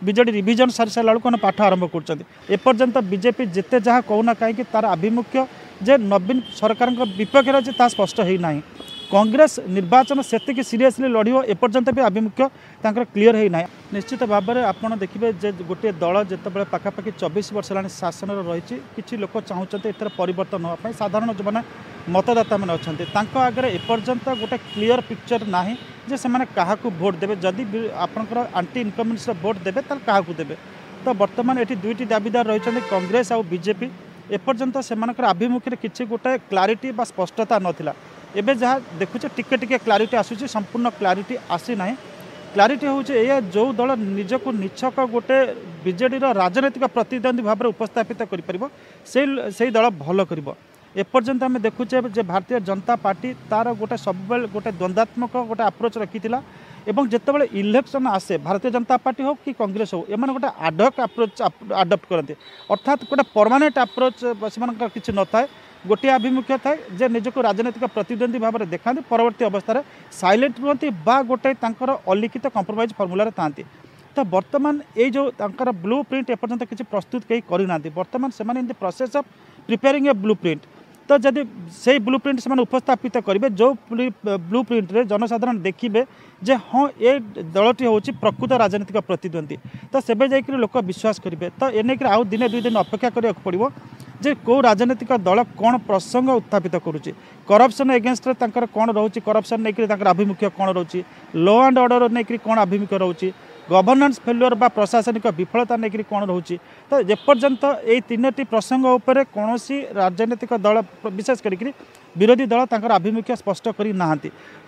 विजेडी revision सारी सारा बेलू पाठ आरंभ करपर्यंत बीजेपी जिते जहाँ कहूना कहीं तार आभिमुख्य जे नवीन सरकार विपक्ष अच्छे ता स्पष्ट होना कांग्रेस निर्वाचन से सीरियसली लड़ो एपर्यंत भी आभिमुख्य क्लीयर होना निश्चित भाव में आपड़ देखिए जे गोटे दल जिते पाखापाखि 24 वर्ष है शासन रही किसी लोक चाहते एथर परिवर्तन होगापी साधारण जो मैंने मतदाता मैंने अच्छा आगे एपर्यंत गोटे क्लीयर पिक्चर ना जे से क्या भोट देवे जदि आपंकर आंटी इनकमेंस भोट देवे क्या देवे तो बर्तमान ये दुईटी दाबीदार रही कांग्रेस आउ बीजेपी एपर्यंत से आभिमुख्य किसी गोटे क्लारिटी बा स्पष्टता नाला एबे जहाँ देखुचे टिके टिके क्लारिटी आसूची संपूर्ण क्लारिटी आसी ना क्लारिटी हूँ या जो दल निजक निछक गोटे बीजेडी राजनैतिक प्रतिद्वंदी भाव में उपस्थापित कर दल भल कर एपर्यंत आम देखुचे जे भारतीय जनता पार्टी तार गोटे सब गोटे द्वंद्वात्मक गोटे अप्रोच रखी एवं जितेबाला इलेक्शन आसे भारतीय जनता पार्टी हो कि कांग्रेस हो एम गोटे आडक अप्रोच आडप्ट करते अर्थात गोटे परमानेंट अप्रोच से किसी न था गोटे आभिमुख्य थाए जे निजक राजनैतिक प्रतिद्वंदी भाव में देखा परवर्ती अवस्था साइलेंट रुहति बा गोटे अलिखित कंप्रोमाइज फर्मुला था तो बर्तमान ये जो ब्लू प्रिंट एपर्यंत किसी प्रस्तुत कहीं करना बर्तमान से in the process of preparing A blue print तो जदि से ब्लू प्रिंट से उपस्थापित करेंगे जो ब्लू प्रिंट रे जनसाधारण देखिए जे हाँ ये दलटी हूँ प्रकृत राजनीतिक प्रतिद्वंदी तो सेबे जाकर लोक विश्वास करेंगे तो एने आउ दिने दुई दिन अपेक्षा करा पड़ो जे कौ राजनीतिक दल कौन प्रसंग उत्थापित करुच्ची करप्शन एगेन्स्ट कौन रोचे करप्शन नहीं आभिमुख्य कौन रोचे लॉ एंड ऑर्डर नहीं कौन आभिमुख्य रोचे गवर्नेंस फेल्युअर बा प्रशासनिक विफलता नहीं कौन रोचे तो एपर्यंत ये तीनोटी प्रसंग उपर कौन राजनीतिक दल विशेष कर विरोधी दल आभिमुख्य स्पष्ट करना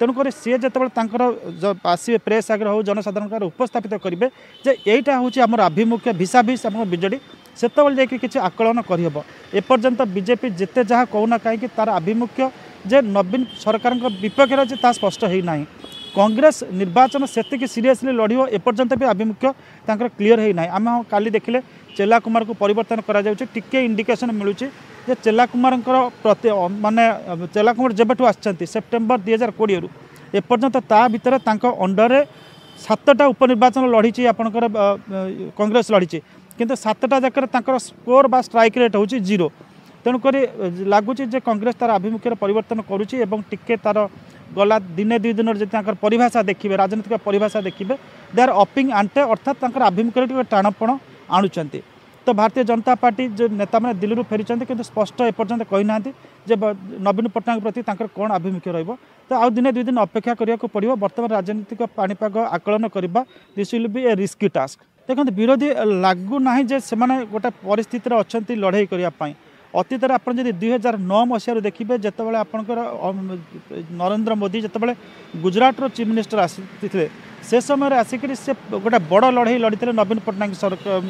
तेणुक सी जो आसवे प्रेस आगे हो जनसाधारण उपस्थापित करेंगे जे यहीटा हूँ आम आभिमुख्य भिसा भिस आम बीजेडी सेतबले जाकि किसी आकलन करहब एपर्यंत बीजेपी जिते जहाँ कहूना कहीं तार आभिमुख्य जे नवीन सरकार विपक्ष अच्छे ता स्पष्ट होना कांग्रेस निर्वाचन से सीरियसली लड़ो एपर्यंत भी आभिमुख्य क्लीयर होना आम काली देखिले चेला कुमार को परिवर्तन करा टिके इंडिकेशन मिलूँ जे चेला कुमार प्रति माने चेला कुमार जेबेठू आछंती सेप्टेम्बर 2020 एपर्यंत ता भितर अंडर 7टा उपनिर्वाचन लड़ी आपणकर कांग्रेस लड़ी किंतु 7टा जाकर स्कोर बा स्ट्राइक रेट हूँ 0 तेणुक लगुच कांग्रेस तार आभिमुख्य परिवर्तन करुच्ची एवं टिके तार गला दिने दुई दिन जो परिभाषा देखिए राजनीतिक परिभाषा देखिए दे आर अपिंग आंटे अर्थात आभिमुख्य टाणपण आणुंट तो भारतीय जनता पार्टी जो नेता मैंने दिल्ली फेरी किंतु स्पष्ट एपर्यंत कहना जे नवीन पट्टनायक प्रति कौन आभिमुख्य रहिबो तो आउ दिने दुई दिन अपेक्षा करिया को पड़िबो वर्तमान राजनीतिक पाणीपाग आकलन करबा this will be A risky task देखते विरोधी लागू ना जे से गोटे परिस्थिति अच्छी लड़ाई करने अतीत आप 2009 मसीह देखिए जितेबाला आपंकर नरेंद्र मोदी जितेबाला गुजरात चीफ मिनिस्टर आसी से समय आसिक से गोटे बड़ लड़ाई लड़ी नवीन पट्टनायक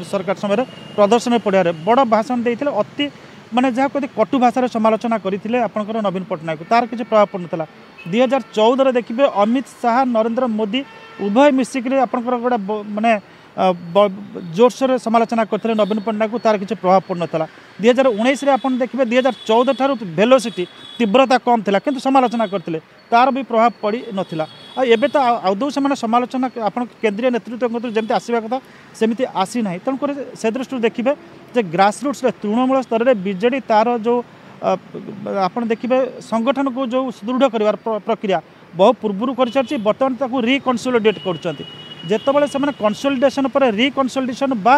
सरकार समय प्रदर्शन पड़िया बड़ भाषण देते अति माने जहाँ कहते कटु भाषा समालोचना करते आपंकर नवीन पट्टनायक तार किसी प्रभाव पड़ता 2014 देखिए अमित शाह नरेंद्र मोदी उभय मिसिक आपंकर गोटे माने जोरसोर समालोचना करते नवीन पट्टनायक को तार किसी प्रभाव पड़ नाला 2019 आप देखिए 2014 ठार वेलोसिटी तीव्रता कम थी किंतु समालोचना करते तार भी प्रभाव पड़ नाला एबे तो आदौ से समालोचना आप केंद्रीय नेतृत्व जमी आसवा कथा सेमती आसी ना तेणुक से दृष्टि देखिए जे ग्रासरूट्स तृणमूल स्तर में बीजेडी तार जो आप देखिए संगठन को जो सुदृढ़ कर प्रक्रिया बहुत पूर्व कर सारी बर्तमान रिकनसोलिडेट करतेबले से कनसोलिडेशन पर रिकनसोलिडेशन बा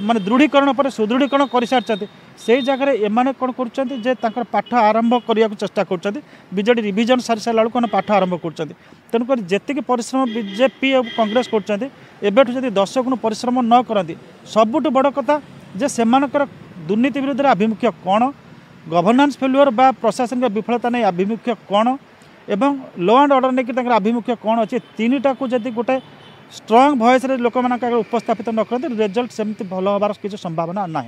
माने दृढ़ीकरण पर सुदृढ़ीकरण कर सारी से जगह एमाने कौन कर पाठ आरंभ करने चेष्टा कर बीजेडी रिविजन सारी सारा बेलू पाठ आरंभ कर तेणुक जी परिश्रम बीजेपी और कांग्रेस करेठू जब 10 गुण परिश्रम न करती सबुठ बड़ कथा जे सेमानकर दुर्नीति विरुद्ध आभिमुख्य कौन गवर्नेंस फेल्युअर बा प्रशासनिक विफलता नहीं आभिमुख्य कौन एवं लॉ एंड ऑर्डर नहीं आभिमुख्य कौन अच्छे तीनटा को जब गोटे स्ट्रंग भॉइस लोक उपस्थापित न करते रिजल्ट सेमती भल हबार किसी संभावना ना।